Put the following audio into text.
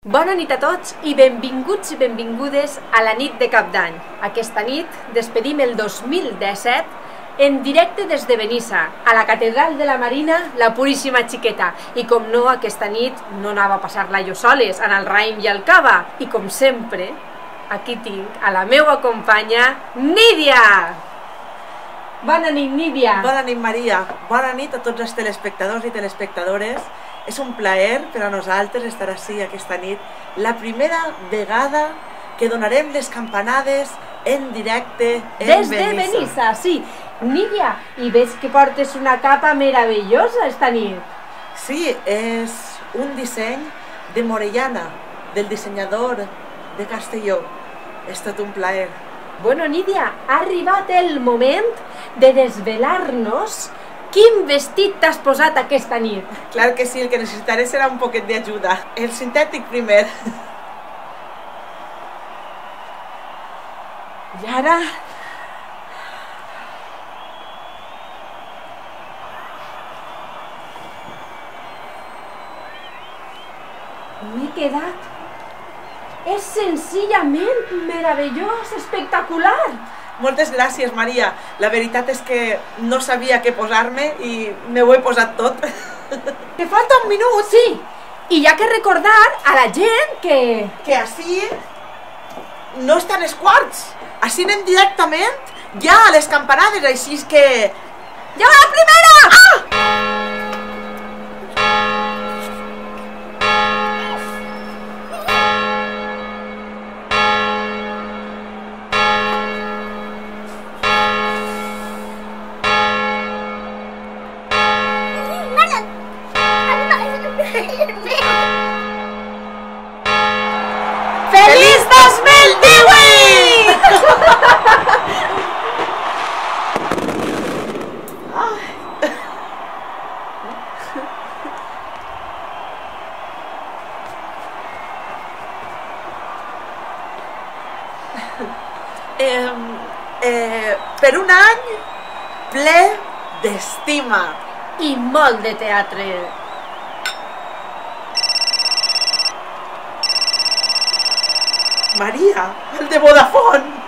Bona nit a tots i benvinguts i benvingudes a la nit de Cap d'Any. Aquesta nit despedim el 2017 en directe des de Benissa, a la Catedral de la Marina, la Puríssima Xiqueta. I com no, aquesta nit no anava a passar-la jo soles, en el raïm i el cava. I com sempre, aquí tinc a la meva companya, Nídia! Bona nit, Nídia! Bona nit, Maria. Bona nit a tots els telespectadors i telespectadores. És un plaer per a nosaltres estar ací aquesta nit. La primera vegada que donarem les campanades en directe en Des de Benissa, sí. Nídia, i ves que portes una capa meravellosa esta nit. Sí, és un disseny de Morellana, del dissenyador de Castelló. És tot un plaer. Bueno, Nídia, ha arribat el moment de desvelar-nos quin vestit t'has posat aquesta nit. Clar que sí, el que necessitaré serà un poquet d'ajuda. El sintètic primer. I ara... M'he quedat... És senzillament meravellós, espectacular. Moltes gràcies, Maria. La veritat és que no sabia què posar-me i m'ho he posat tot. Que falta un minut. Sí, i hi ha que recordar a la gent que... Que així no estan els quarts. Així anem directament ja a les campanades, així és que... Ja va la primera! Ah! Feliç 2018! Per un any ple d'estima. I molt de teatre. Maria, el de Vodafone.